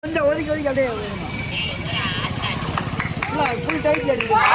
கொஞ்சம் ஒதுக்கி ஒதுக்கி அப்படியே ஃபுல் டைட் அடிக்கும்.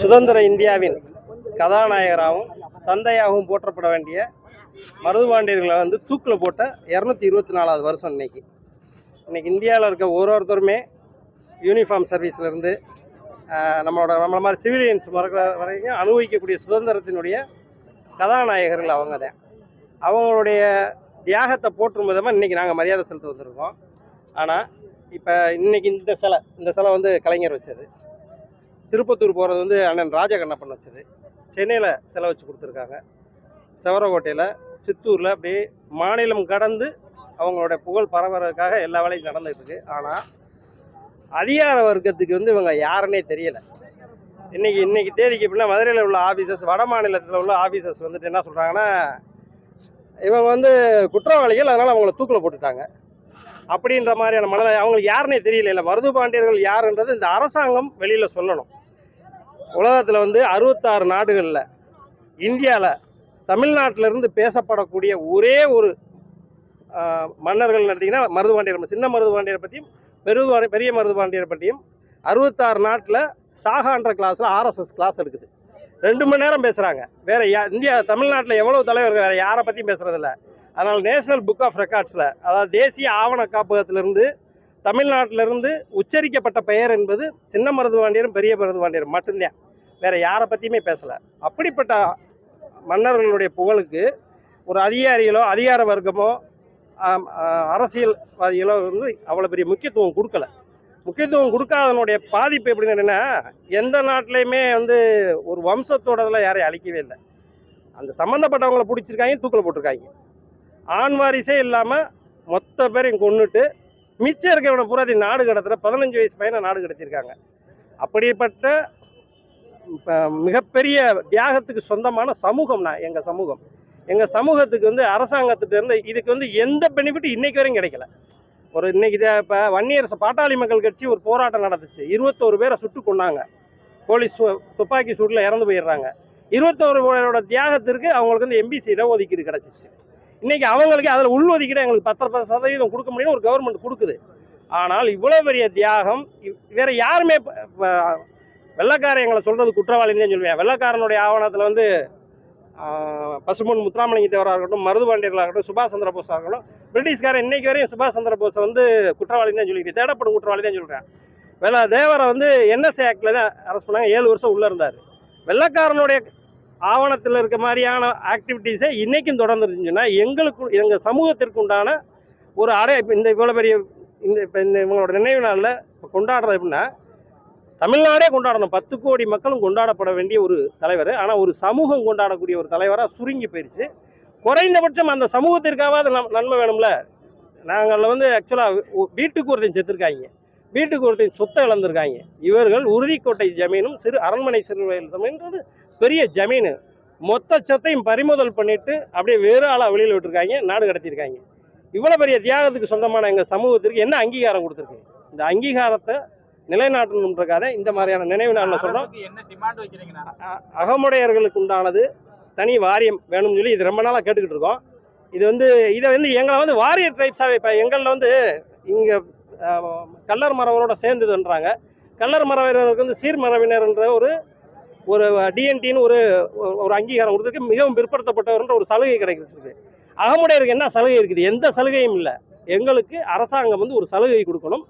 சுதந்திர இந்தியாவின் கதாநாயகராகவும் தந்தையாகவும் போற்றப்பட வேண்டிய மருதுபாண்டியர்களை வந்து தூக்கில் போட்ட 224வது வருஷம் இன்னைக்கு இந்தியாவில் இருக்க ஒருத்தருமே யூனிஃபார்ம் சர்வீஸ்லேருந்து நம்மளை மாதிரி சிவிலியன்ஸ் வரைக்கும் அனுபவிக்கக்கூடிய சுதந்திரத்தினுடைய கதாநாயகர்கள் அவங்க தான். அவங்களுடைய தியாகத்தை போற்றும் விதமாக இன்றைக்கி நாங்கள் மரியாதை செலுத்த வந்திருக்கோம். ஆனால் இப்போ இன்றைக்கி இந்த சிலை வந்து கலைஞர் வச்சது, திருப்பத்தூர் போகிறது வந்து அண்ணன் ராஜகண்ணப்பன் வச்சது, சென்னையில் சிலை வச்சு கொடுத்துருக்காங்க, செவரகோட்டையில், சித்தூரில், அப்படியே மாநிலம் கடந்து அவங்களோட புகழ் பரவுறதுக்காக எல்லா வேலையும் நடந்துகிட்டு இருக்கு. ஆனால் அதிகார வர்க்கத்துக்கு வந்து இவங்க யாருன்னே தெரியலை. இன்னைக்கு தேதிக்கு எப்படின்னா மதுரையில் உள்ள ஆஃபீஸர்ஸ், வட மாநிலத்தில் உள்ள ஆஃபீஸர்ஸ் வந்துட்டு என்ன சொல்கிறாங்கன்னா, இவங்க வந்து குற்றவாளிகள், அதனால் அவங்கள தூக்கில் போட்டுட்டாங்க அப்படின்ற மாதிரியான மனநிலை. அவங்களுக்கு யாருன்னே தெரியல. இல்லை, மருதுபாண்டியர்கள் யாருன்றது இந்த அரசாங்கம் வெளியில் சொல்லணும். உலகத்தில் வந்து 66 நாடுகளில் இந்தியாவில் தமிழ்நாட்டிலிருந்து பேசப்படக்கூடிய ஒரே ஒரு மன்னர்கள் நடத்திங்கன்னா மருதுபாண்டியர், சின்ன மருதுபாண்டியரை பற்றியும் பெரிய மருதுபாண்டியரை பற்றியும் 66 நாட்டில் சாகான்ற கிளாஸில் ஆர்எஸ்எஸ் கிளாஸ் எடுக்குது. 2 மணி நேரம் பேசுகிறாங்க. வேறு தமிழ்நாட்டில் எவ்வளோ தலைவர்கள் வேறு யாரை பற்றியும் பேசுகிறதில்ல. அதனால் நேஷ்னல் புக் ஆஃப் ரெக்கார்ட்ஸில், அதாவது தேசிய ஆவண காப்பகத்திலிருந்து தமிழ்நாட்டிலிருந்து உச்சரிக்கப்பட்ட பெயர் என்பது சின்ன மருதுபாண்டியரும் பெரிய மருதுபாண்டியரும் மட்டும்தான். வேறு யாரை பற்றியுமே பேசலை. அப்படிப்பட்ட மன்னர்களுடைய புகழுக்கு ஒரு அதிகாரிகளோ அதிகார வர்க்கமோ அரசியல்வாதிகளோ வந்து அவ்வளோ பெரிய முக்கியத்துவம் கொடுக்கல. முக்கியத்துவம் கொடுக்காதனுடைய பாதிப்பு எப்படின்னு என்னென்னா, எந்த நாட்டிலையுமே வந்து ஒரு வம்சத்தோடதெல்லாம் யாரையும் அழிக்கவே இல்லை. அந்த சம்மந்தப்பட்டவங்களை பிடிச்சிருக்காங்க, தூக்கில் போட்டிருக்காங்க. ஆண் வாரிசே இல்லாமல் மொத்த பேரையும் கொண்டுட்டு மிச்சம் இருக்கிறவனை பூராதி நாடு கடத்துகிற 15 வயசு பையனை நாடு கடத்தியிருக்காங்க. அப்படிப்பட்ட மிகப்பெரிய தியாகத்துக்கு சொந்தமான சமூகம்னா எங்கள் சமூகத்துக்கு வந்து அரசாங்கத்திட்டேருந்து இதுக்கு வந்து எந்த பெனிஃபிட்டும் இன்றைக்கு வரையும் கிடைக்கல. இன்னைக்கு இப்போ வன்னியரசு பாட்டாளி மக்கள் கட்சி ஒரு போராட்டம் நடந்துச்சு. 21 பேரை சுட்டு கொண்டாங்க. போலீஸ் துப்பாக்கி சூட்டில் இறந்து போயிடுறாங்க. 21 பேரோட தியாகத்திற்கு அவங்களுக்கு வந்து எம்பிசி இடஒதுக்கீடு கிடச்சிச்சு. இன்றைக்கி அவங்களுக்கு அதில் உள்ஒதுக்கீடு எங்களுக்கு 10% கொடுக்க முடியும்னு ஒரு கவர்மெண்ட் கொடுக்குது. ஆனால் இவ்வளோ பெரிய தியாகம் வேறு யாருமே, வெள்ளைக்காரன் எங்களை சொல்கிறது குற்றவாளின்னு தான் சொல்லுவேன். வெள்ளைக்காரனுடைய ஆவணத்தில் வந்து பசும்பொன் முத்துராமலிங்க தேவராக இருக்கட்டும், மருதுபாண்டியர்களாக இருக்கட்டும், சுபாஷ் சந்திர போஸாக இருக்கட்டும், பிரிட்டிஷ்காரன் இன்றைக்கி வரையும் சுபாஷ் சந்திர போஸை வந்து குற்றவாளின்னு தான் சொல்லிக்கிட்டு, தேடப்படும் குற்றவாளி தான் சொல்கிறேன். தேவரை வந்து என்எஸ்ஏ ஆக்டில் தான் அரெஸ்ட் பண்ணாங்க. 7 வருஷம் உள்ளே இருந்தார். வெள்ளைக்காரனுடைய ஆவணத்தில் இருக்க மாதிரியான ஆக்டிவிட்டீஸை இன்றைக்கும் தொடர்ந்து இருந்துச்சுன்னா எங்கள் சமூகத்திற்கு உண்டான ஒரு இந்த இவ்வளோ பெரிய இப்போ இவங்களோட நினைவு நாளில் இப்போ கொண்டாடுறது எப்படின்னா தமிழ்நாடே கொண்டாடணும், 10 கோடி மக்களும் கொண்டாடப்பட வேண்டிய ஒரு தலைவர். ஆனால் ஒரு சமூகம் கொண்டாடக்கூடிய ஒரு தலைவராக சுருங்கி போயிடுச்சு. குறைந்தபட்சம் அந்த சமூகத்திற்காவது நன்மை வேணும்ல. நாங்கள் வந்து ஆக்சுவலாக வீட்டுக்கு ஒருத்தன் செத்துருக்காங்க, வீட்டுக்கு ஒருத்தன் சொத்தை இழந்திருக்காங்க. இவர்கள் உறுதிக்கோட்டை ஜமீனும் சிறு அரண்மனை சிறுவயல் ஜமீன்றது பெரிய ஜமீனு, மொத்த சொத்தையும் பறிமுதல் பண்ணிட்டு அப்படியே வேறு ஆளாக வெளியில் விட்டுருக்காங்க, நாடு கடத்தியிருக்காங்க. இவ்வளோ பெரிய தியாகத்துக்கு சொந்தமான எங்கள் சமூகத்திற்கு என்ன அங்கீகாரம் கொடுத்துருக்கு? இந்த அங்கீகாரத்தை நிலைநாட்டணுன்றக்காக இந்த மாதிரியான நினைவு நாளில் சொல்கிறோம். அகமுடையர்களுக்கு உண்டானது தனி வாரியம் வேணும்னு சொல்லி இது ரொம்ப நாளாக கேட்டுக்கிட்டு இருக்கோம். இதை வந்து எங்களை வந்து வாரியர் ட்ரைப்ஸாகவே இப்போ எங்களில் வந்து இங்கே கல்லர் மரவரோட சேர்ந்ததுன்றாங்க. கல்லர் மரவினருக்கு வந்து சீர்மரவினர்ன்ற ஒரு டிஎன்டின்னு ஒரு அங்கீகாரம் கொடுத்துருக்கு. மிகவும் பிற்படுத்தப்பட்டவர்ன்ற ஒரு சலுகை கிடைச்சிருக்கு. அகமுடையருக்கு என்ன சலுகை இருக்குது? எந்த சலுகையும் இல்லை. எங்களுக்கு அரசாங்கம் வந்து ஒரு சலுகை கொடுக்கணும்.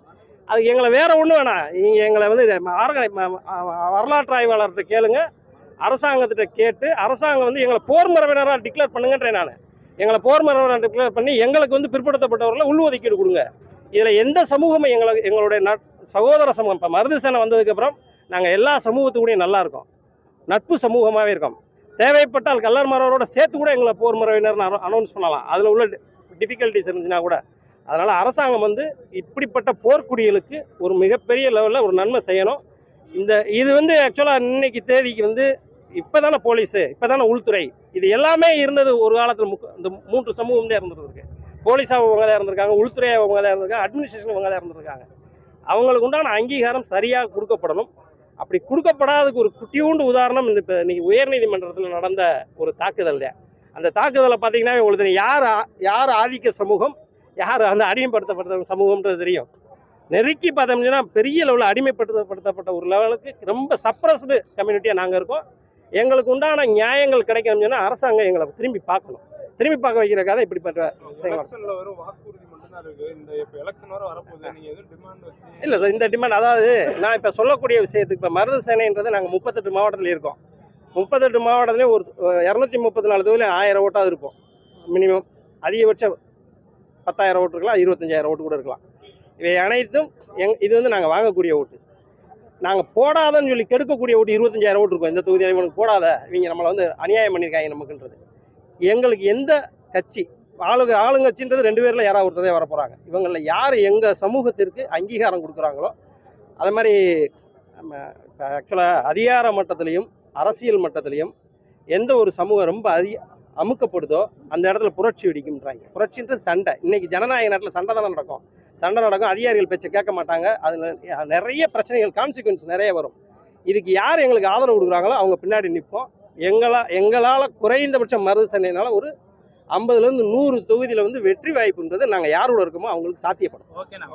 அதுக்கு எங்களை வேற ஒன்றும் வேணாம். எங்களை வந்து வரலாற்று ஆய்வாளர்கிட்ட கேளுங்க, அரசாங்கத்திட்ட கேட்டு அரசாங்கம் வந்து எங்களை போர் மரபினராக டிக்ளேர் பண்ணுங்கன்றேன். நான் எங்களை போர் மரபினராக டிக்ளேர் பண்ணி எங்களுக்கு வந்து பிற்படுத்தப்பட்டவர்களை உள்ஒதுக்கீடு கொடுங்க. இதில் எந்த சமூகமும் எங்களுடைய சகோதர சமூகம். இப்போ மருதுசேனை வந்ததுக்கப்புறம் நாங்கள் எல்லா சமூகத்துக்கூடையும் நல்லா இருக்கோம், நட்பு சமூகமாகவே இருக்கோம். தேவைப்பட்டால் கல்லர் மரவரோட சேர்த்து கூட எங்களை போர் மரபினர்னு அனௌன்ஸ் பண்ணலாம், அதில் உள்ள டிஃபிகல்ட்டிஸ் இருந்துச்சுன்னா கூட. அதனால் அரசாங்கம் வந்து இப்படிப்பட்ட போர்க்குடிகளுக்கு ஒரு மிகப்பெரிய லெவலில் ஒரு நன்மை செய்யணும். இது வந்து ஆக்சுவலாக இன்னைக்கு தேதிக்கு வந்து இப்போ தானே போலீஸு, இப்போ தானே உள்துறை, இது எல்லாமே இருந்தது ஒரு காலத்தில். இந்த 3 சமூகம் தான் இருந்துருக்கு. போலீஸாக அவங்க தான் இருந்திருக்காங்க, உள்துறையாக அவங்க தான் இருந்திருக்காங்க, அட்மினிஸ்ட்ரேஷன் அவங்க தான் இருந்திருக்காங்க. அவங்களுக்கு உண்டான அங்கீகாரம் சரியாக கொடுக்கப்படணும். அப்படி கொடுக்கப்படாததுக்கு ஒரு குட்டியூண்டு உதாரணம் இப்போ இன்னைக்கு உயர்நீதிமன்றத்தில் நடந்த ஒரு தாக்குதல் தான். அந்த தாக்குதலை பார்த்தீங்கன்னா உங்களுக்கு யார் ஆதிக்க சமூகம், யார் அந்த அடிமைப்படுத்தப்பட்ட சமூகம்ன்றது தெரியும். நெருக்கி பார்த்தோம்னா பெரிய லெவலில் அடிமைப்படுத்தப்பட்ட ஒரு லெவலுக்கு ரொம்ப சப்ரஸ்டு கம்யூனிட்டியாக நாங்கள் இருக்கோம். எங்களுக்கு உண்டான நியாயங்கள் கிடைக்கணும்னு சொன்னால் அரசாங்கம் எங்களை திரும்பி பார்க்கணும். திரும்பி பார்க்க வைக்கிறக்காக இப்படிப்பட்ட இல்லை சார். இந்த டிமாண்ட் அதாவது நான் இப்போ சொல்லக்கூடிய விஷயத்துக்கு இப்போ மருதுசேனைன்றது நாங்கள் 38 மாவட்டத்தில் இருக்கோம். 38 மாவட்டத்துலேயும் ஒரு 234 தொகுதியில் 1000 ஓட்டாவது இருப்போம் மினிமம். அதிகபட்சம் 10,000 ஓட்டு இருக்கலாம், 25,000 ஓட்டு கூட இருக்கலாம். இவை அனைத்தும் இது வந்து நாங்கள் வாங்கக்கூடிய ஓட்டு. நாங்கள் போடாதன்னு சொல்லி கெடுக்கக்கூடிய ஓட்டு 25,000 ஓட்டு இருக்கும். இந்த தொகுதியில் இவனுக்கு போடாத, இவங்க நம்மளை வந்து அநியாயம் பண்ணியிருக்காங்க நமக்குன்றது. எங்களுக்கு எந்த கட்சி ஆளுங்கட்சின்றது 2 பேரில் யாராவது ஒருத்ததே வர போகிறாங்க. இவங்களில் யார் எங்கள் சமூகத்திற்கு அங்கீகாரம் கொடுக்குறாங்களோ அது மாதிரி இப்போ ஆக்சுவலாக அதிகார மட்டத்திலையும் அரசியல் மட்டத்திலையும் எந்த ஒரு சமூகம் ரொம்ப அமுக்கப்படுதோ அந்த இடத்துல புரட்சி வெடிக்கும்ன்றாங்க. புரட்சின்றது சண்டை. இன்றைக்கி ஜனநாயக நாட்டில் சண்டை தானே நடக்கும். அதிகாரிகள் பேச்சை கேட்க மாட்டாங்க. அதில் நிறைய பிரச்சனைகள், கான்சிக்வன்ஸ் நிறைய வரும். இதுக்கு யார் எங்களுக்கு ஆதரவு கொடுக்குறாங்களோ அவங்க பின்னாடி நிற்போம். எங்களால் குறைந்தபட்சம் மருதுசேனையினால் ஒரு 50லேருந்து 100 தொகுதியில் வந்து வெற்றி வாய்ப்புன்றது நாங்கள் யாரோட இருக்கோமோ அவங்களுக்கு சாத்தியப்படும். ஓகேண்ணா.